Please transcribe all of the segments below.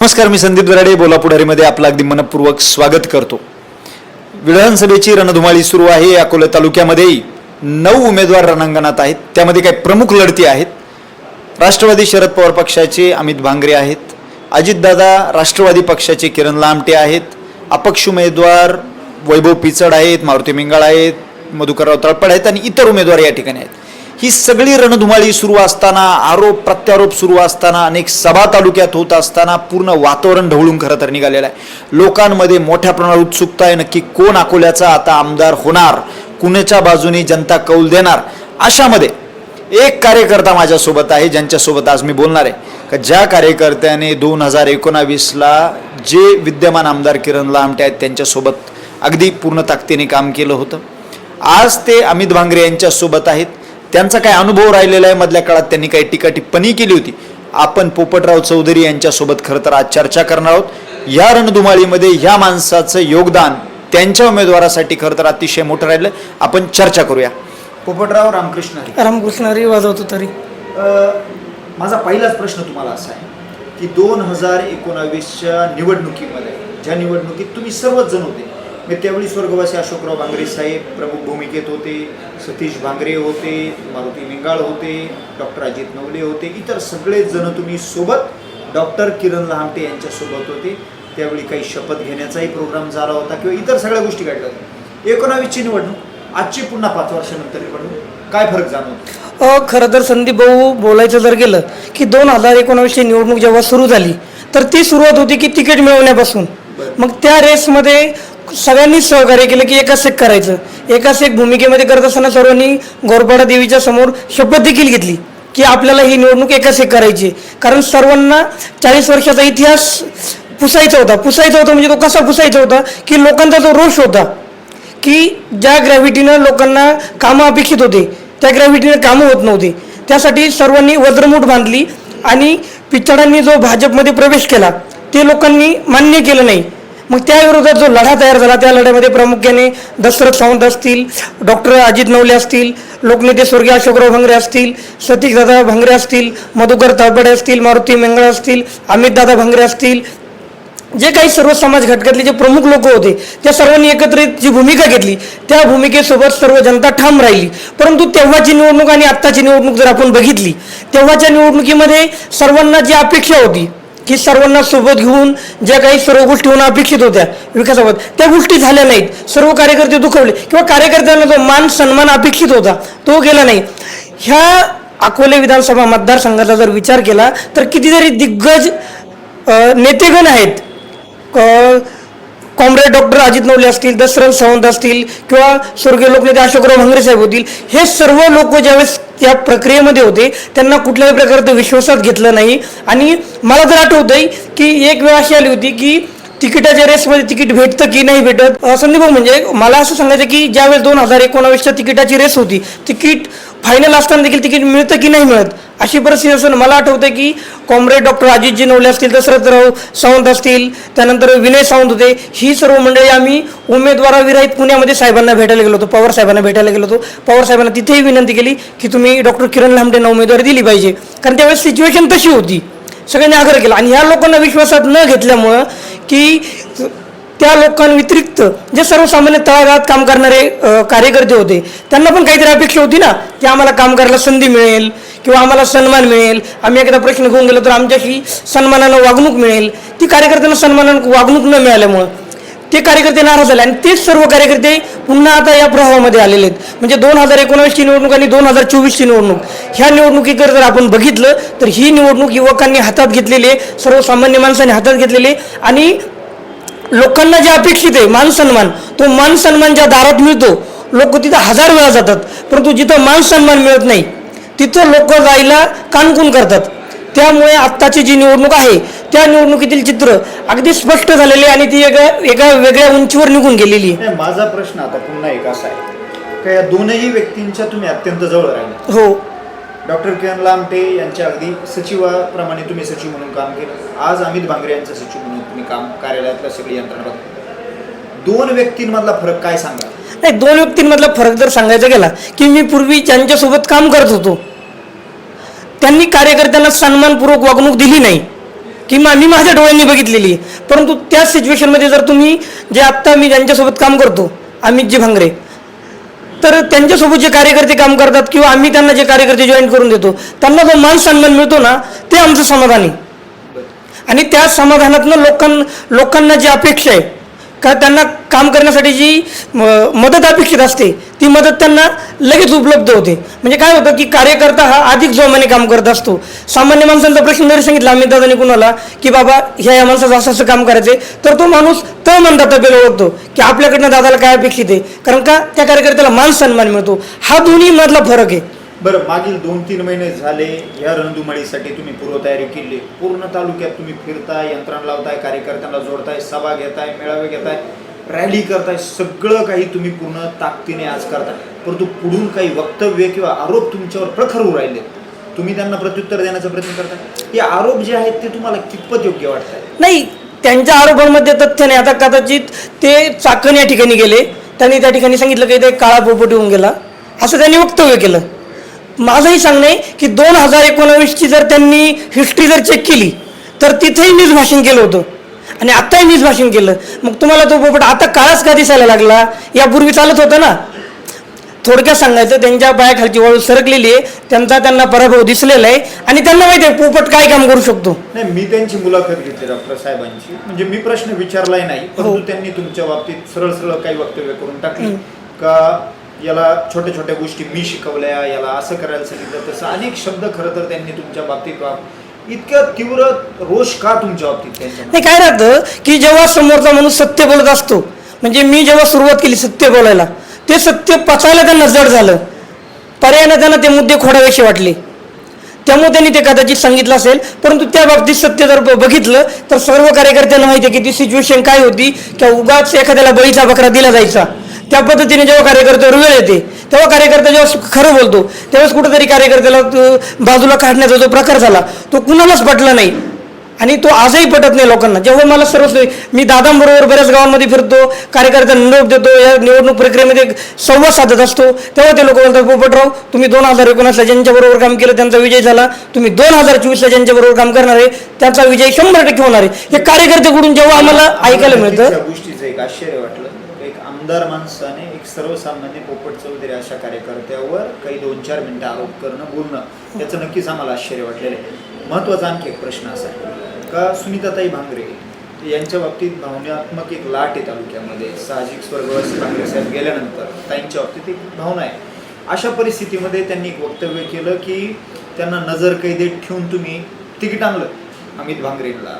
नमस्कार, मी संदीप दराडे बोलापुढारीमध्ये आपलं अगदी मनपूर्वक स्वागत करतो. विधानसभेची रणधुमाळी सुरू आहे. अकोला तालुक्यामध्ये 9 उमेदवार रणांगणात आहेत. त्यामध्ये काही प्रमुख लढती आहेत. राष्ट्रवादी शरद पवार पक्षाचे अमित भांगरे आहेत. अजितदादा राष्ट्रवादी पक्षाचे किरण लामटे आहेत. अपक्ष उमेदवार वैभव पिचड आहेत, मारुती मिंगाळ आहेत, मधुकरराव तळपड आहेत आणि इतर उमेदवार या ठिकाणी आहेत. ही सगळी रणधुमाळी सुरू असताना, आरोप प्रत्यारोप सुरू असताना, अनेक सभा तालुक्यात होत असताना पूर्ण वातावरण ढवळून खरं तर निघालेलं आहे. लोकांमध्ये मोठ्या प्रमाणात उत्सुकता आहे, नक्की कोण अकोल्याचा आता आमदार होणार, कुणाच्या बाजूने जनता कौल देणार. अशामध्ये एक कार्यकर्ता माझ्यासोबत आहे, ज्यांच्यासोबत आज मी बोलणार आहे. का ज्या कार्यकर्त्याने 2019ला जे विद्यमान आमदार किरण लामटे आहेत त्यांच्यासोबत अगदी पूर्ण ताकदीने काम केलं होतं, आज ते अमित भांगरे यांच्यासोबत आहेत. त्यांचा काय अनुभव राहिलेला आहे, मधल्या काळात त्यांनी काही टीका टिप्पणी केली होती. आपण पोपटराव चौधरी यांच्यासोबत खरं तर आज चर्चा करणार आहोत. या रणधुमाळीमध्ये ह्या माणसाचं योगदान त्यांच्या उमेदवारासाठी खरं तर अतिशय मोठं राहिलं. आपण चर्चा करूया. पोपटराव रामकृष्ण हरी वाजवतो तरी. माझा पहिलाच प्रश्न तुम्हाला असा आहे की 2019च्या निवडणुकीमध्ये, ज्या निवडणुकीत तुम्ही सर्वच जण होते, त्यावेळी स्वर्गवासी अशोकराव भांगरे साहेब प्रमुख भूमिकेत होते, सतीश भांगरे होते, मारुती मिंगाळ होते, डॉक्टर अजित नवले होते, इतर सगळेच जण तुम्ही सोबत डॉक्टर किरण लामटे यांच्यासोबत होते. त्यावेळी काही शपथ घेण्याचाही प्रोग्राम झाला होता किंवा इतर सगळ्या गोष्टी घडल्या होत्या. 19ची निवडणूक, आजची पुन्हा 5 वर्षानंतर निवडणूक, काय फरक जाणवतो? खरं तर संदीप भाऊ बोलायचं जर गेलं की 2019ची निवडणूक जेव्हा सुरू झाली तर ती सुरुवात होती की तिकीट मिळवण्यापासून. मग त्या रेसमध्ये सगळ्यांनीच सहकार्य केलं की एकाच एक करायचं. एकाच एक भूमिकेमध्ये करत असताना सर्वांनी गोरपाडा देवीच्या समोर शपथ देखील घेतली की आपल्याला ही निवडणूक एकाच एक करायची. कारण सर्वांना 40 वर्षाचा इतिहास पुसायचा होता म्हणजे तो कसा पुसायचा होता की लोकांचा जो रोष होता की ज्या ग्रॅव्हिटीनं लोकांना कामं अपेक्षित होते त्या ग्रॅव्हिटीनं कामं होत नव्हते. त्यासाठी सर्वांनी वज्रमूठ बांधली आणि पिचडांनी जो भाजपमध्ये प्रवेश केला ते लोकांनी मान्य केलं नाही. मग त्या विरोधात जो लढा तयार झाला त्या लढ्यामध्ये प्रामुख्याने दशरथ सावंत असतील, डॉक्टर अजित नवले असतील, लोकनेते स्वर्गीय अशोकराव भांगरे असतील, सतीशदादा भांगरे असतील, मधुकर तळपडे असतील, मारुती मिंगाळ असतील, अमितदादा भांगरे असतील, जे काही सर्व समाज घटकातले जे प्रमुख लोक होते त्या सर्वांनी एकत्रित जी भूमिका घेतली त्या भूमिकेसोबत सर्व जनता ठाम राहिली. परंतु तेव्हाची निवडणूक आणि आत्ताची निवडणूक जर आपण बघितली, तेव्हाच्या निवडणुकीमध्ये सर्वांना जी अपेक्षा होती की सर्वांना सोबत घेऊन ज्या काही सर्व गोष्टी होणं अपेक्षित होत्या विकासाबाबत, त्या गोष्टी झाल्या नाहीत. सर्व कार्यकर्ते दुखवले किंवा कार्यकर्त्यांना जो मान सन्मान अपेक्षित होता तो गेला नाही. ह्या अकोले विधानसभा मतदारसंघाचा जर विचार केला तर कितीतरी दिग्गज नेतेगण आहेत. कॉम्रेड डॉक्टर अजित नवले असतील, दशरथ सावंत असतील किंवा स्वर्गीय लोकनेते अशोकराव भांगरे साहेब होतील, हे सर्व लोक ज्यावेळेस त्या प्रक्रियेमध्ये होते त्यांना कुठल्याही प्रकारचं विश्वासात घेतलं नाही. आणि मला तर आठवतंय की एक वेळ अशी आली होती की तिकिटाच्या रेसमध्ये तिकीट भेटतं की नाही भेटत. संदीप भाऊ, म्हणजे मला असं सांगायचं की ज्यावेळेस 2019च्या तिकिटाची रेस होती, तिकीट फायनल असताना देखील तिकीट मिळतं की नाही मिळत अशी परिस्थिती असून मला आठवतं की कॉम्रेड डॉक्टर अजितजी नवले असतील, दशरथराव सावंत असतील, त्यानंतर विनय सावंत होते, ही सर्व मंडळी आम्ही उमेदवाराविरहित पुण्यामध्ये साहेबांना भेटायला गेलो होतो, पवार साहेबांना भेटायला गेलो होतो. पवार साहेबांना तिथेही विनंती केली की तुम्ही डॉक्टर किरण लामटेंना उमेदवारी दिली पाहिजे, कारण त्यावेळेस सिच्युएशन तशी होती. सगळ्यांनी आग्रह केला आणि ह्या लोकांना विश्वासात न घेतल्यामुळं की त्या लोकांव्यतिरिक्त जे सर्वसामान्य तळागाळात काम करणारे कार्यकर्ते होते त्यांना पण काहीतरी अपेक्षा होती ना की आम्हाला काम करायला संधी मिळेल किंवा आम्हाला सन्मान मिळेल, आम्ही एखादा प्रश्न घेऊन गेलो तर आमच्याशी सन्मानानं वागणूक मिळेल. ती कार्यकर्त्यांना सन्मानानं वागणूक न मिळाल्यामुळं ते कार्यकर्ते नाराज झाले आणि तेच सर्व कार्यकर्ते पुन्हा आता या प्रवाहामध्ये आलेले आहेत. म्हणजे 2019ची निवडणूक आणि 2024ची निवडणूक, ह्या निवडणुकीकडे जर आपण बघितलं तर ही निवडणूक युवकांनी हातात घेतलेली आहे, सर्वसामान्य माणसांनी हातात घेतलेली आहे. आणि लोकांना जे अपेक्षित आहे मान सन्मान, तो मान सन्मान ज्या दारात मिळतो लोक तिथं 1000 वेळा जातात, परंतु जिथं मान सन्मान मिळत नाही तिथं लोक जायला कानकून करतात. त्यामुळे आत्ताची जी निवडणूक आहे त्या निवडणुकीतील चित्र अगदी स्पष्ट झालेले आणि ती एका वेगळ्या उंचीवर निघून गेलेली आहे. माझा प्रश्न आता पुन्हा एक असा आहे का या दोनही व्यक्तींच्या तुम्ही अत्यंत जवळ राहिले. हो, डॉक्टर किरण लामटे यांच्या अगदी सचिवाप्रमाणे तुम्ही सचिव म्हणून काम केलं, आज अमित भांगरे यांचं सचिव म्हणून तुम्ही काम, कार्यालयातल्या सगळी यंत्रणा बघता. 2 व्यक्तींमधला फरक काय सांगा? नाही, 2 व्यक्तींमधला फरक जर सांगायचा गेला की मी पूर्वी ज्यांच्यासोबत काम करत होतो त्यांनी कार्यकर्त्यांना सन्मानपूर्वक वागणूक दिली नाही की मी माझ्या डोळ्यांनी बघितलेली आहे. परंतु त्याच सिच्युएशनमध्ये जर तुम्ही जे आत्ता मी ज्यांच्यासोबत काम करतो अमितजी भांगरे, तर त्यांच्यासोबत जे कार्यकर्ते काम करतात किंवा आम्ही त्यांना जे कार्यकर्ते जॉईन करून देतो त्यांना जो मान सन्मान मिळतो ना, ते आमचं समाधान आहे. आणि त्या समाधानातनं लोकांना जी अपेक्षा आहे का त्यांना काम करण्यासाठी जी मदत अपेक्षित असते ती मदत त्यांना लगेच उपलब्ध होते. म्हणजे काय होतं की कार्यकर्ता हा अधिक जोमाने काम करत असतो. सामान्य माणसांचा प्रश्न जरी सांगितला अमित दादांनी कुणाला की बाबा ह्या माणसाचं असं असं काम करायचं तर तो माणूस तो म्हणतात आपल्याला ओळखतो की आपल्याकडनं दादाला काय अपेक्षित आहे, कारण का त्या कार्यकर्त्याला मान सन्मान मिळतो. हा दोन्ही मधला फरक आहे. बरं, मागील 2-3 महिने झाले या रणधुमाळीसाठी तुम्ही पूर्वतयारी केली. पूर्ण तालुक्यात तुम्ही फिरताय, यंत्रणा लावताय, कार्यकर्त्यांना जोडताय, सभा घेताय, मेळावे घेताय, रॅली करताय, सगळं काही तुम्ही पूर्ण ताकदीने आज करताय. परंतु पुढून काही वक्तव्य किंवा आरोप तुमच्यावर प्रखर होऊ राहिले, तुम्ही त्यांना प्रत्युत्तर देण्याचा प्रयत्न करताय. हे आरोप जे आहेत ते तुम्हाला कितपत योग्य वाटतात? नाही, त्यांच्या आरोपांमध्ये तथ्य नाही. आता कदाचित ते चाकण या ठिकाणी गेले, त्यांनी त्या ठिकाणी सांगितलं की ते काळा पोपट होऊन गेला असं त्यांनी वक्तव्य केलं. माझंही सांगणं आहे की 2019ची जर त्यांनी हिस्ट्री जर चेक केली तर तिथेही मीच भाषण केलं होतं आणि आत्ताही मीच भाषण केलं. मग तुम्हाला तो पोपट आता काळाच का दिसायला लागला? यापूर्वी चालत होतं ना. थोडक्यात सांगायचं, त्यांच्या पायाखालची वाळू सरकलेली आहे, त्यांना पराभव दिसलेला आहे आणि त्यांना माहिती आहे पोपट काय काम करू शकतो. नाही, मी त्यांची मुलाखत घेतली डॉक्टर साहेबांची, म्हणजे मी प्रश्न विचारलाय नाही, परंतु त्यांनी तुमच्या बाबतीत सरळ सरळ काही वक्तव्य करून टाकली का याला छोट्या छोट्या गोष्टी मी शिकवल्या, याला असं करायला सांगितलं, तसं अनेक शब्द खरं तर त्यांनी तुमच्या बाबतीत इतकं तीव्र रोष का तुमच्या बाबतीत त्यांच्या? नाही, काय राहतं की जेव्हा समोरचा माणूस सत्य बोलत असतो, म्हणजे मी जेव्हा सुरुवात केली सत्य बोलायला, ते सत्य पचायला त्यांना जड झालं. पर्यायाने त्यांना ते मुद्दे खोडावेसे वाटले, त्यामुळे त्यांनी ते कदाचित सांगितलं असेल. परंतु त्या बाबतीत सत्य जर बघितलं तर सर्व कार्यकर्त्यांना माहिती आहे की ती सिच्युएशन काय होती, की उगाच एखाद्याला बळीचा बकरा दिला जायचा. त्या पद्धतीने जेव्हा कार्यकर्त्यावर वेळ येते तेव्हा कार्यकर्ता जेव्हा खरं बोलतो त्यावेळेस कुठंतरी कार्यकर्त्याला बाजूला काढण्याचा जो प्रकार झाला तो कुणालाच पटला नाही आणि तो आजही पटत नाही लोकांना. जेव्हा मला मी दादांबरोबर बऱ्याच गावांमध्ये फिरतो, कार्यकर्त्यांना निरोप देतो, या निवडणूक प्रक्रियेमध्ये संवाद साधत असतो, तेव्हा ते लोक बोलतात पोपटराव तुम्ही 2019ला ज्यांच्याबरोबर काम केलं त्यांचा विजय झाला, तुम्ही 2024ला ज्यांच्याबरोबर काम करणार आहे त्यांचा विजय 100% होणार आहे. हे कार्यकर्त्याकडून जेव्हा आम्हाला ऐकायला मिळतं. त्या गोष्टीचं एक आश्चर्य वाटलं, एक आमदार माणसाने एक सर्वसामान्य पोपट चौधरी अशा कार्यकर्त्यावर काही 2-4 मिनिटं आरोप करणं, बोलणं, त्याचं नक्कीच आम्हाला आश्चर्य वाटलेलं आहे. महत्त्वाचा आणखी एक प्रश्न असा आहे का सुनीताताई भांगरे यांच्या बाबतीत भावनात्मक एक लाट आहे तालुक्यामध्ये. साहजिक स्वर्गवासी भांगरे साहेब गेल्यानंतर ताईंच्या बाबतीत एक भावना आहे. अशा परिस्थितीमध्ये त्यांनी एक वक्तव्य केलं की त्यांना नजर कैदेत ठेवून तुम्ही तिकीट आणलं अमित भांगरेंना.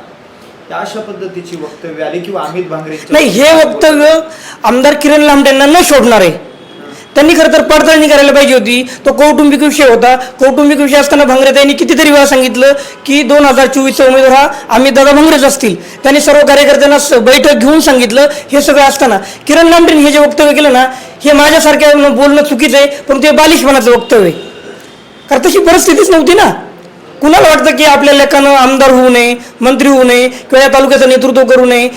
अशा पद्धतीची वक्तव्य आली किंवा अमित भांगरे नाही, हे वक्तव्य आमदार किरण लांबटेंना न सोडणार आहे. त्यांनी खरं तर पडताळणी करायला पाहिजे होती. तो कौटुंबिक विषय होता. कौटुंबिक विषय असताना भांगरे त्यांनी कितीतरी वेळा सांगितलं की 2024चा उमेदवार हा अमित दादा भांगरेच असतील. त्यांनी सर्व कार्यकर्त्यांना बैठक घेऊन सांगितलं. हे सगळं असताना किरण लांबटेंनी हे जे वक्तव्य केलं ना, हे माझ्यासारख्या बोलणं चुकीचं आहे, पण ते बालिशपणाचं वक्तव्य आहे. कारण तशी परिस्थितीच नव्हती ना. कुणाला वाटतं की आपल्या लेखानं आमदार होऊ नये, मंत्री होऊ नये किंवा या तालुक्याचं नेतृत्व करू नये?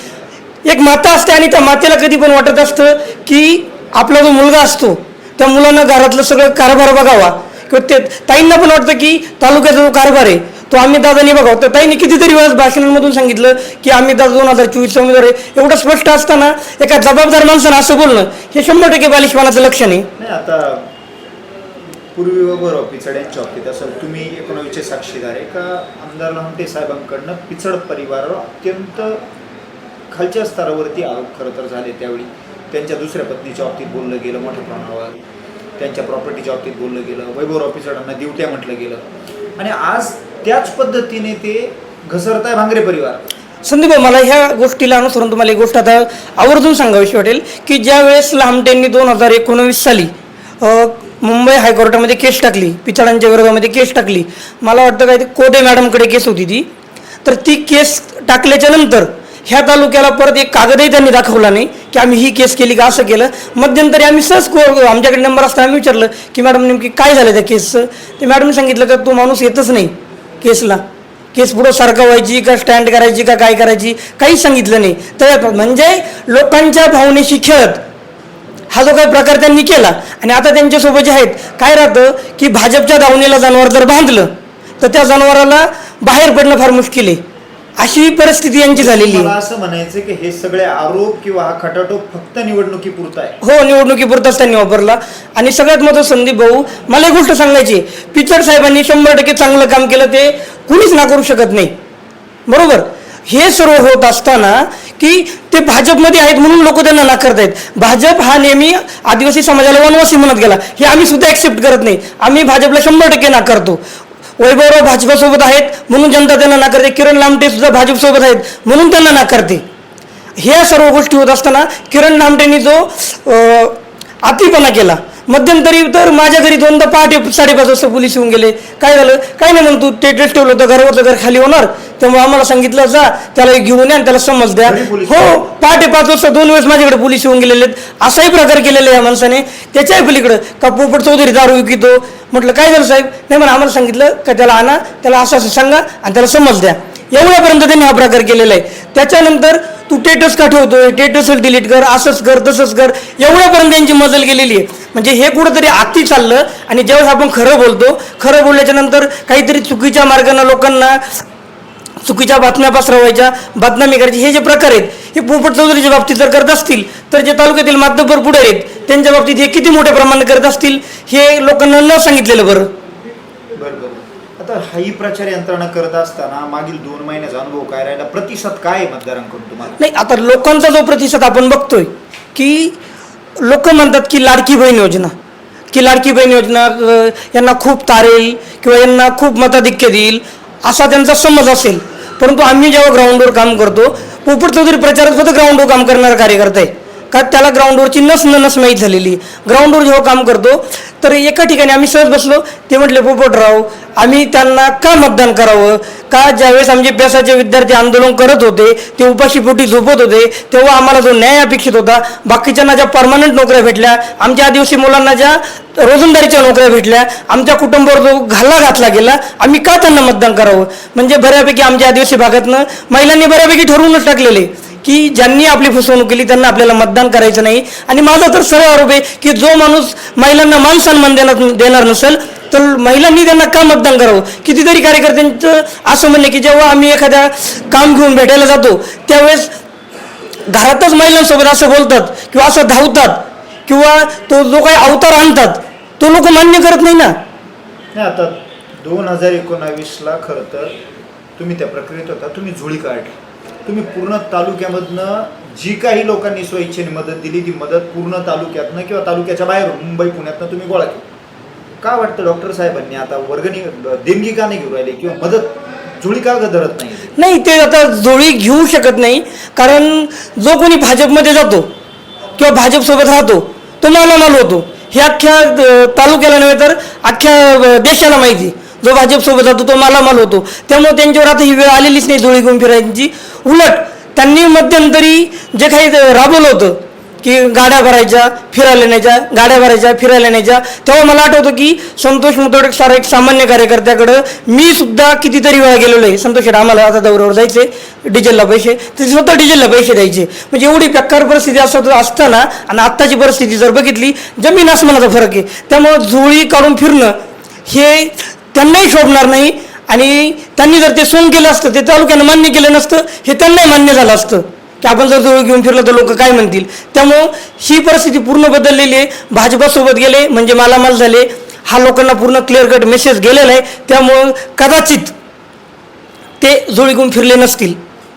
एक माता असते आणि त्या मातेला कधी पण वाटत असतं की आपला जो मुलगा असतो त्या मुलांना घरातलं सगळं कारभार बघावा, किंवा ते ताईंना पण वाटतं की तालुक्याचा जो कारभार आहे तो अमित दादांनी बघावा. तर ताईंनी कितीतरी वेळेस भाषणांमधून सांगितलं की अमित दादा 2024चा उमेदवार आहे. एवढं स्पष्ट असताना एका जबाबदार माणसानं असं बोलणं हे 100% बालिशपणाचं लक्षण आहे. नाही, आता पूर्वी वगैरे पिचड यांच्या बाबतीत असं तुम्ही 19चे साक्षीदार आहे का आमदार लहामटे साहेबांकडनं पिचड परिवारावर अत्यंत खालच्या स्तरावरती आरोप खरं तर झाले. त्यावेळी त्यांच्या दुसऱ्या पत्नीच्या बाबतीत बोललं गेलं मोठ्या प्रमाणावर, त्यांच्या प्रॉपर्टीच्या बाबतीत बोललं गेलं, वैभवराव पिचडांना दिवट्या म्हटलं गेलं आणि आज त्याच पद्धतीने ते घसरताय भांगरे परिवार. संदीप, मला ह्या गोष्टीला अनुसरून तुम्हाला एक गोष्ट आता आवर्जून सांगावीशी वाटेल की ज्या वेळेस लामटेंनी 2019 साली मुंबई हायकोर्टामध्ये केस टाकली, पिचडांच्या विरोधामध्ये केस टाकली, मला वाटतं काय ते कोदे मॅडमकडे केस होती ती, तर ती केस टाकल्याच्या नंतर ह्या तालुक्याला परत एक कागदही त्यांनी दाखवला नाही की आम्ही ही केस केली का, असं केलं. मध्यंतरी आम्ही सहज आमच्याकडे नंबर असताना आम्ही विचारलं की मॅडम नेमकी काय झालं त्या केसचं. ते मॅडमने सांगितलं का तो माणूस येतच नाही केसला, केस पुढं सरकवायची का स्टँड करायची का काय करायची काहीच सांगितलं नाही. तर म्हणजे लोकांच्या भावनेशी खेळत हा जो काही प्रकार त्यांनी केला. आणि आता त्यांच्यासोबत जे आहेत काय राहतं की भाजपच्या दावणीला जनावर जर बांधलं तर त्या जनावराला बाहेर पडणं फार मुश्किल आहे. अशी परिस्थिती यांची झालेली मला आहे. असं म्हणायचं की हे सगळे आरोप किंवा हा खटाटोप फक्त निवडणुकीपुरता आहे. हो, निवडणुकीपुरताच त्यांनी वापरला. आणि सगळ्यात महत्त्वाचं संदीप भाऊ, मला एक गोष्ट सांगायची, पिचड साहेबांनी 100% चांगलं काम केलं, ते कुणीच नाकारू शकत नाही, बरोबर. हे सर्व होत असताना की ते भाजपमध्ये आहेत म्हणून लोक त्यांना नाकारत आहेत. भाजप हा नेहमी आदिवासी समाजाला वनवासी म्हणत गेला, हे आम्ही सुद्धा ॲक्सेप्ट करत नाही. आम्ही भाजपला 100% नाकारतो. वैभवराव भाजपासोबत आहेत म्हणून जनता त्यांना नाकारते, किरण लामटे सुद्धा भाजपसोबत आहेत म्हणून त्यांना नाकारते. ह्या सर्व गोष्टी होत असताना किरण लामटेंनी जो अतिपणा केला मध्यंतरी, तर माझ्या घरी दोनदा पहाटे 5:30 वाजता पोलीस येऊन गेले. काय झालं, काय नाही म्हणून तू ते ड्रेस ठेवलं होतं, घरावरचं घर खाली होणार, त्यामुळे आम्हाला सांगितलं जा त्याला घेऊन या आणि त्याला समज द्या. हो, पहाटे 5 वाजता 2 वेळेस माझ्याकडे पोलीस येऊन गेलेले आहेत. असाही प्रकार केलेला आहे या माणसाने. त्याच्याही पलीकडं का पोपट चौधरी दारू विकितो. म्हटलं काय झालं साहेब, नाही म्हणा आम्हाला सांगितलं का त्याला आणा, त्याला असं असं सांगा आणि त्याला समज द्या. एवढ्यापर्यंत त्यांनी हा प्रकार केलेला आहे. त्याच्यानंतर तू टेटस का ठेवतोय, टेटस डिलीट कर, असंच कर तसंच कर, एवढ्यापर्यंत त्यांची मजल गेलेली आहे. म्हणजे हे कुठंतरी आती चाललं. आणि ज्यावेळेस आपण खरं बोलतो, खरं बोलल्याच्या नंतर काहीतरी चुकीच्या मार्गाने लोकांना चुकीच्या बातम्या पसरवायच्या, बदनामी करायची, हे जे प्रकार आहेत हे पोपट चौधरीच्या बाबतीत जर करत असतील तर जे तालुक्यातील मातब्बर पुढे आहेत त्यांच्या बाबतीत हे किती मोठ्या प्रमाणात करत असतील हे लोकांना न सांगितलेलं बरं. बरोबर. आता हाही प्रचार यंत्रणा करत असताना मागील 2 महिन्याचा अनुभव काय राहिला, प्रतिसाद काय आहे मतदारांकडून तुम्हाला? नाही, आता लोकांचा जो प्रतिसाद आपण बघतोय की लोक म्हणतात की लाडकी बहीण योजना, की लाडकी बहीण योजना यांना खूप तारेल किंवा यांना खूप मताधिक्य देईल असा त्यांचा समज असेल. परंतु आम्ही जेव्हा ग्राउंडवर काम करतो, पोपट चौधरी प्रचारात सुद्धा ग्राउंडवर काम करणारा कार्यकर्ता आहे, का त्याला ग्राउंडवरची नस माहीत झालेली. ग्राउंडवर जेव्हा काम करतो तर एका ठिकाणी आम्ही सहज बसलो, ते म्हटले पोपटराव आम्ही त्यांना का मतदान करावं, का ज्यावेळेस आमचे पेसाचे विद्यार्थी आंदोलन करत होते ते उपाशीपोटी झोपत होते तेव्हा आम्हाला जो न्याय अपेक्षित होता, बाकीच्यांना ज्या परमनंट नोकऱ्या भेटल्या, आमच्या आदिवासी मुलांना ज्या रोजंदारीच्या नोकऱ्या भेटल्या, आमच्या कुटुंबावर जो घाला घातला गेला, आम्ही का त्यांना मतदान करावं. म्हणजे बऱ्यापैकी आमच्या आदिवासी भागातनं महिलांनी बऱ्यापैकी ठरवूनच टाकलेले की ज्यांनी आपली फसवणूक केली त्यांना आपल्याला मतदान करायचं नाही. आणि माझा तर सरळ आरोप आहे की जो माणूस महिलांना मान सन्मान देणार नसेल तर महिलांनी त्यांना का मतदान करावं. कितीतरी कार्यकर्त्यांचं असं म्हणणं की जेव्हा आम्ही एखाद्या काम घेऊन भेटायला जातो त्यावेळेस घरातच महिलांसोबत असं बोलतात किंवा असं धावतात किंवा तो जो काही अवतार आणतात तो लोक मान्य करत नाही ना. नाही, आता 2019ला खरं तर तुम्ही त्या प्रक्रियेत होता, तुम्ही झोळी काढली, तुम्ही पूर्ण तालुक्यामधनं जी काही लोकांनी स्वइच्छेने मदत दिली ती मदत पूर्ण तालुक्यातनं किंवा तालुक्याच्या बाहेर मुंबई पुण्यातनं तुम्ही गोळा केली. का वाटतं डॉक्टर साहेबांनी आता वर्गणी देणगी का नाही घेऊन राहिली किंवा मदत झोळी का धरत नाही? नाही, ते आता जोडी घेऊ शकत नाही, कारण जो कोणी भाजपमध्ये जातो किंवा भाजपसोबत राहतो तो मालामाल होतो. हे अख्ख्या तालुक्याला नव्हे तर अख्ख्या देशाला माहिती. जो भाजपसोबत जातो तो मालामाल होतो. त्यामुळे त्यांच्यावर आता ही वेळ आलेलीच नाही जोडी घेऊन फिरायची. उलट त्यांनी मध्यंतरी जे काही राबवलं होतं की गाड्या भरायच्या फिरायला न्यायच्या, गाड्या भरायच्या फिरायला न्यायच्या, तेव्हा मला आठवतं की संतोष मुतोडे सारा एक सामान्य कार्यकर्त्याकडं मी सुद्धा कितीतरी वेळा गेलेलो आहे. संतोष आम्हाला आता दौऱ्यावर जायचे, डिझेलला पैसे, ते स्वतः डिझेलला पैसे द्यायचे. म्हणजे एवढी बेकार परिस्थिती असताना आणि आत्ताची परिस्थिती जर बघितली जमीन आसमानाचा फरक आहे. त्यामुळं झोळी काढून फिरणं हे त्यांनाही शोभणार नाही. आणि त्यांनी जर ते सोंग केलं असतं, ते तालुक्यानं मान्य केलं नसतं, हे त्यांनाही मान्य झालं असतं की आपण जर जोडी घेऊन फिरलं तर लोक काय म्हणतील. त्यामुळं ही परिस्थिती पूर्ण बदललेली आहे. भाजपासोबत गेले म्हणजे मालामाल झाले, हा लोकांना पूर्ण क्लिअर कट मेसेज गेलेला आहे. त्यामुळं कदाचित ते जोडी घेऊन फिरले नसतील.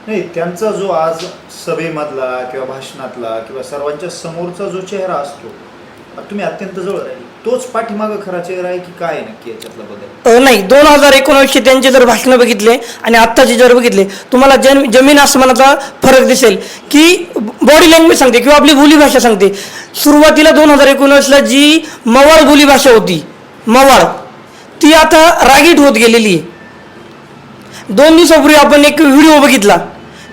नाही, त्यांचा जो आज सभेमधला किंवा भाषणातला किंवा सर्वांच्या समोरचा जो चेहरा असतो, तुम्ही अत्यंत जवळ राहील, तोच पाठीमागं खरा चेहरा आहे की काय नक्की याच्यातला बदल? नाही, 2019 त्यांचे जर भाषणं बघितले आणि आत्ताचे जर बघितले तुम्हाला जमीन आसमानाचा फरक दिसेल. की बॉडी लँग्वेज सांगते किंवा आपली बोलीभाषा सांगते. सुरुवातीला 2019ला जी मवाळ बोलीभाषा होती, मवाळ, ती आता रागीट होत गेलेली आहे. 2 दिवसापूर्वी आपण एक व्हिडिओ बघितला,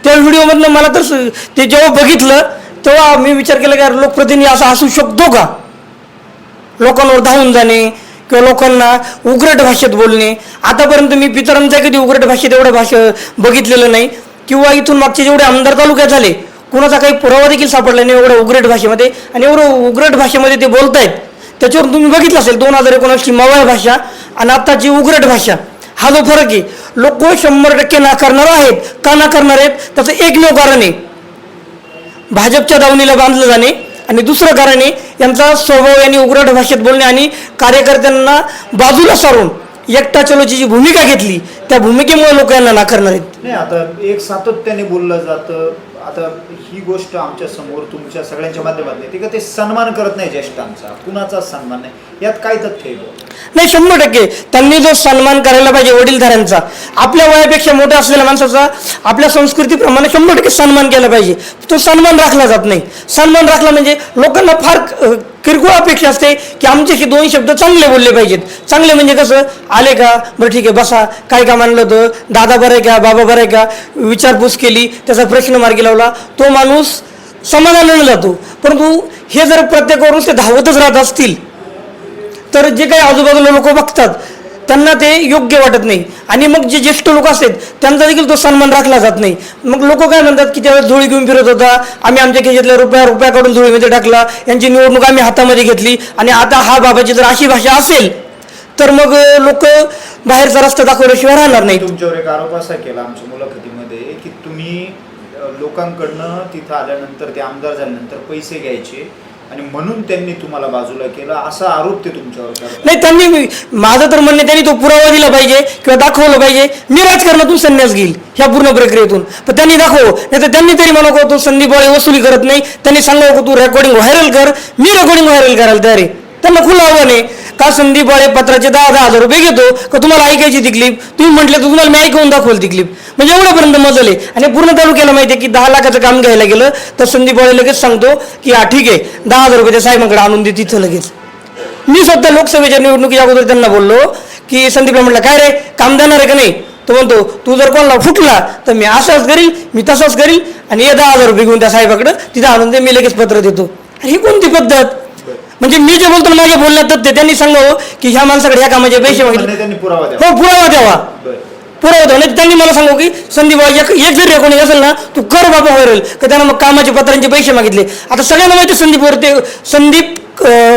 त्या व्हिडिओमधनं मला तर ते जेव्हा बघितलं तेव्हा मी विचार केला की लोकप्रतिनिधी असा असू शकतो का. लोकांवर धावून जाणे किंवा लोकांना उग्रट भाषेत बोलणे. आतापर्यंत मी पितरांचा कधी उग्रट भाषेत एवढं बघितलेलं नाही. किंवा इथून मागचे जेवढे आमदार तालुक्यात झाले कुणाचा काही पुरावा देखील सापडला नाही एवढं उग्रट भाषेमध्ये. आणि एवढं उग्रट भाषेमध्ये ते बोलतायत त्याच्यावर तुम्ही बघितलं असेल 2019ची मवाळ भाषा आणि आत्ताची उग्रट भाषा, हा जो फरक आहे. लोक 100% नाकारणार आहेत. का नाकारणार आहेत त्याचं एकमेव कारण आहे भाजपच्या दावणीला बांधलं जाणे, आणि दुसरं कारण आहे यांचा स्वभाव यांनी उग्रट भाषेत बोलणे आणि कार्यकर्त्यांना बाजूला सारून एकटा चलोची जी भूमिका घेतली त्या भूमिकेमुळे लोक यांना नाकारणार आहेत. नाही, आता एक सातत्याने बोललं जातं. आता ही गोष्ट आमच्या समोर तुमच्या सगळ्यांच्या माध्यमातून येते का ते सन्मान करत नाही ज्येष्ठांचा, कुणाचाच सन्मान नाही, यात काय तथ्य आहे? नाही, 100% त्यांनी जो सन्मान करायला पाहिजे वडीलधाऱ्यांचा, आपल्या वयापेक्षा मोठा असलेल्या माणसाचा आपल्या संस्कृतीप्रमाणे 100% सन्मान केला पाहिजे. तो सन्मान राखला जात नाही. सन्मान राखला म्हणजे लोकांना फार किरकोळ अपेक्षा असते की आमच्याशी 2 शब्द चांगले बोलले पाहिजेत. चांगले म्हणजे कसं, आले का, बरं ठीक आहे बसा, काय काम आणलं होतं, दादा बरं आहे का, बाबा बरं आहे का, विचारपूस केली, त्याचा प्रश्न मार्गी लावला, तो माणूस समाधानाने जातो. परंतु हे जर प्रत्येकावरून ते धावतच राहत असतील तर जे काही आजूबाजूला लोक बघतात त्यांना ते योग्य वाटत नाही, आणि मग जे ज्येष्ठ लोक असतात त्यांचा देखील तो सन्मान राखला जात नाही. मग लोक काय म्हणतात की त्यावेळेस झोळी घेऊन फिरत होता, आम्ही आमच्या खिशातल्या रुपया काढून झोळीमध्ये टाकला, यांची निवडणूक आम्ही हातामध्ये घेतली, आणि आता हा बाबाची जर अशी भाषा असेल तर मग लोक बाहेरचा रस्ता दाखवल्याशिवाय राहणार नाही. तुमच्यावर एक आरोप असा केला आमच्या मुलाखतीमध्ये की तुम्ही लोकांकडनं तिथं आल्यानंतर ते आमदार झाल्यानंतर पैसे घ्यायचे आणि म्हणून त्यांनी तुम्हाला बाजूला केलं, असा आरोप ते तुमच्यावर करतात. नाही, त्यांनी, माझं तर म्हणणे, त्यांनी तो पुरावा दिला पाहिजे किंवा दाखवलं पाहिजे. मी राजकारणातून संन्यास घेईल ह्या पूर्ण प्रक्रियेतून, पण त्यांनी दाखव, नाही तर त्यांनी तरी म्हणा तो संदीप बाळे वसुली करत नाही, त्यांनी सांगावं तू रेकॉर्डिंग व्हायरल कर, मी रेकॉर्डिंग व्हायरल करायला तयार आहे. त्यांना खुलं आव्हान आहे का संदीप बाळे पत्राचे 10,000 रुपये घेतो का तुम्हाला ऐकायची ती क्लिप, तुम्ही म्हटलं तर तुम्हाला मी ऐकवून दाखवल ती क्लिप, म्हणजे एवढ्यापर्यंत मजल आहे. आणि पूर्ण तालुक्याला माहिती आहे की 10 लाखाचं काम घ्यायला गेलं तर संदीप बाळे लगेच सांगतो की हा ठीक आहे 10,000 रुपये त्या साहेबांकडे आणून दे तिथं लगेच. मी स्वतः लोकसभेच्या निवडणुकीच्या अगोदर त्यांना बोललो की संदीपला म्हटलं काय रे काम देणार आहे का नाही, तो म्हणतो तू जर कोणाला फुटला तर मी असंच करील, मी तसंच करील, आणि हे 10,000 रुपये घेऊन त्या साहेबाकडे तिथं आणून दे, मी लगेच पत्र देतो. अरे ही कोणती पद्धत? म्हणजे मी जे बोलतो माझ्या बोलण्यात तर त्यांनी सांगावं की ह्या माणसाकडे ह्या कामाचे पैसे मागितले, त्यांनी पुरावा द्यावा. हो पुरावा द्यावा, पुरावा द्यावा. नाही त्यांनी मला सांगू की संदीप बाबा एक जर रेकॉर्डिंग असेल ना तू कर बाबा व्हायरल, का त्यांना मग कामाचे पत्रांचे पैसे मागितले. आता सगळ्यांना माहिती संदीप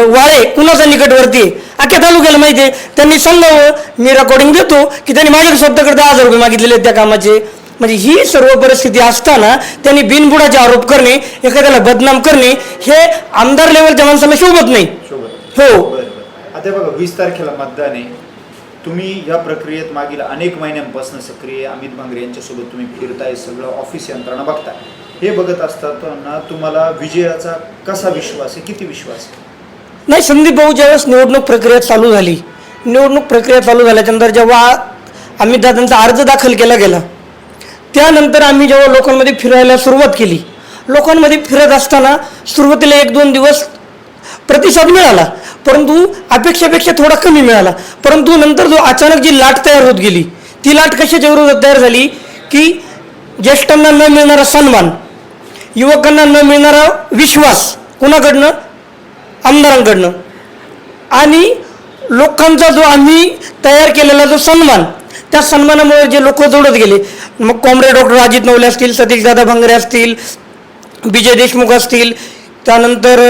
वाळे कुणाचा निकटवर्ती आहे, अख्ख्या तालुक्याला माहिती आहे. त्यांनी सांगावं मी रेकॉर्डिंग देतो की त्यांनी माझ्या स्वतःकडे 10,000 रुपये मागितलेले आहेत त्या कामाचे. म्हणजे ही सर्व परिस्थिती असताना त्यांनी बिनबुडाचे आरोप करणे, एखाद्याला बदनाम करणे, हे आमदार लेवलच्या माणसाला शोभत नाही. हो, आता बघा 20 तारखेला मतदान आहे. तुम्ही या प्रक्रियेत मागील अनेक महिन्यांपासून सक्रिय, अमित भांगरे यांच्यासोबत तुम्ही फिरताय, सगळं ऑफिस यंत्रणा बघताय. हे बघत असताना तुम्हाला विजयाचा कसा विश्वास आहे, किती विश्वास आहे? नाही, संदीप भाऊ ज्यावेळेस निवडणूक प्रक्रिया चालू झाली, निवडणूक प्रक्रिया चालू झाल्याच्यानंतर जेव्हा अमितदादांचा अर्ज दाखल केला गेला त्यानंतर आम्ही जेव्हा लोकांमध्ये फिरायला सुरुवात केली, लोकांमध्ये फिरत असताना सुरुवातीला 1-2 दिवस प्रतिसाद मिळाला, परंतु अपेक्षेपेक्षा थोडा कमी मिळाला. परंतु नंतर जो अचानक जी लाट तयार होत गेली, ती लाट कशाच्या विरोधात तयार झाली की ज्येष्ठांना न मिळणारा सन्मान, युवकांना न मिळणारा विश्वास कुणाकडनं, आमदारांकडनं, आणि लोकांचा जो आम्ही तयार केलेला जो सन्मान, त्या सन्मानामुळे जे लोक जोडत गेले, मग कॉम्रेड डॉक्टर अजित नवले असतील, सतीशदादा भांगरे असतील, विजय देशमुख असतील, त्यानंतर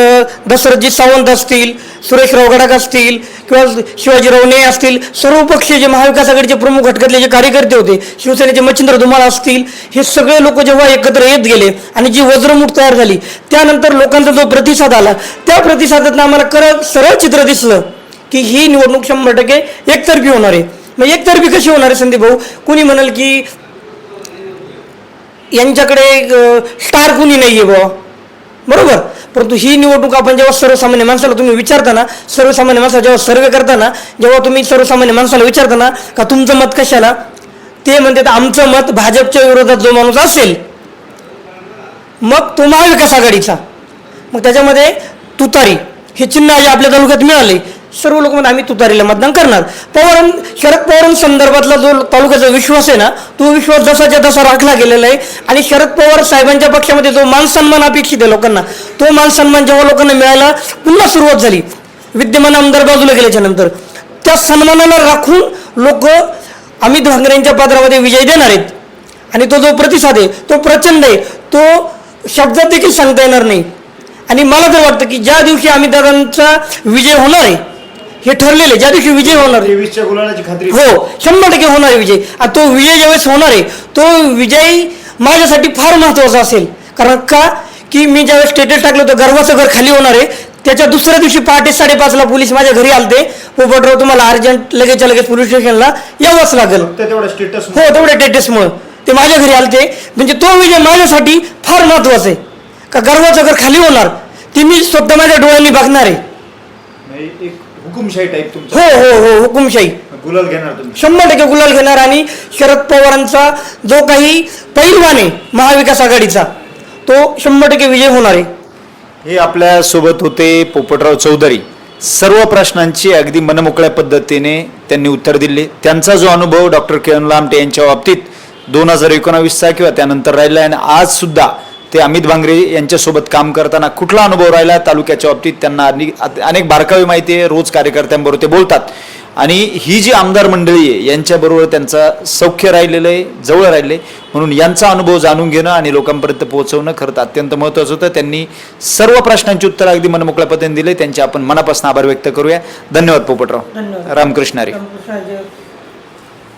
दशरथजी सावंत असतील, सुरेशराव गडाख असतील किंवा शिवाजीराव ने असतील, सर्व पक्षीय जे महाविकास आघाडीचे प्रमुख घटकातले जे कार्यकर्ते होते, शिवसेनेचे मच्छिंद्र धुमाळ असतील, हे सगळे लोक जेव्हा एकत्र येत गेले आणि जी वज्रमुठ तयार झाली, त्यानंतर लोकांचा जो प्रतिसाद आला, त्या प्रतिसादात आम्हाला सरळ चित्र दिसलं की ही निवडणूक 100% एकतर्फी होणार आहे. मग एकतर्फी कशी होणार आहे संदीप भाऊ? कुणी म्हणाल की यांच्याकडे स्टार कुणी नाही आहे बुवा, बरोबर, परंतु ही निवडणूक आपण जेव्हा सर्वसामान्य माणसाला तुम्ही विचारताना, सर्वसामान्य माणसाला जेव्हा सर्वे करताना, जेव्हा तुम्ही सर्वसामान्य माणसाला विचारताना का तुमचं मत कशाला, ते म्हणतात आमचं मत भाजपच्या विरोधात जो माणूस असेल मग तो महाविकास आघाडीचा. मग त्याच्यामध्ये तुतारी हे चिन्ह आहे आपल्या तालुक्यात मिळाले, सर्व लोक म्हणतात आम्ही तुतारीला मतदान करणार. शरद पवारांसंदर्भातला जो तालुक्याचा विश्वास आहे ना, तो विश्वास जसाच्या तसा राखला गेलेला आहे. आणि शरद पवार साहेबांच्या पक्षामध्ये जो मान सन्मान अपेक्षित आहे लोकांना, तो मान सन्मान जेव्हा लोकांना मिळायला पुन्हा सुरुवात झाली, विद्यमान आमदार बाजूला गेल्याच्या नंतर, त्या सन्मानाला राखून लोक अमित भांगरे यांच्या पात्रामध्ये विजय देणार आहेत. आणि तो जो प्रतिसाद आहे तो प्रचंड आहे, तो शब्दात देखील सांगता येणार नाही. आणि मला तर वाटतं की ज्या दिवशी अमितदादांचा विजय होणार आहे, हे ठरलेले ज्या दिवशी विजय होणार आहे. 23च्या गुलालाची खात्री. हो 100% होणार आहे विजय. आणि तो विजय ज्यावेळेस होणार आहे तो विजय माझ्यासाठी फार महत्वाचा असेल. कारण का की मी ज्यावेळेस स्टेटस टाकलं होतं गर्वाचं घर खाली होणार आहे, त्याच्या दुसऱ्या दिवशी पहाटे 5:30ला पोलीस माझ्या घरी आलते. पोपटराव तुम्हाला अर्जंट लगेचच्या लगेच पोलीस स्टेशनला यावंच लागेल. तेवढा स्टेटस. हो तेवढ्या स्टेटसमुळे ते माझ्या घरी आलते. म्हणजे तो विजय माझ्यासाठी फार महत्वाचा आहे. का गर्वाचं घर खाली होणार ती मी स्वतः माझ्या डोळ्यांनी बघणार आहे. एक हुकुमशाही टाईप तुमचा. हो हो हो हुकुमशाही. गुलाल घेणार तुम्ही. 100% गुलाल घेणार. आणि शरद पवारांचा जो काही पैलवान आहे महाविकास आघाडीचा तो 100% विजय होणार आहे. हे आपल्या सोबत होते पोपटराव चौधरी. सर्व प्रश्नांची अगदी मनमोकळ्या पद्धतीने त्यांनी उत्तर दिले. त्यांचा जो अनुभव डॉक्टर किरण लामटे यांच्या बाबतीत 2019चा किंवा त्यानंतर राहिला आणि आज सुद्धा ते अमित भांगरे यांच्यासोबत काम करताना कुठला अनुभव राहिला तालुक्याच्या बाबतीत त्यांना अनेक बारकावे माहिती आहे. रोज कार्यकर्त्यांबरोबर ते बोलतात आणि ही जी आमदार मंडळी आहे यांच्याबरोबर त्यांचा सौख्य राहिलेलं आहे, जवळ राहिले, म्हणून यांचा अनुभव जाणून घेणं आणि लोकांपर्यंत पोहोचवणं खरं तर अत्यंत महत्त्वाचं होतं. त्यांनी सर्व प्रश्नांची उत्तर अगदी मनमोकळ्या पद्धतीने दिले. त्यांचे आपण मनापासून आभार व्यक्त करूया. धन्यवाद पोपटराव. धन्यवाद. रामकृष्ण हरी. रामकृष्ण हरी.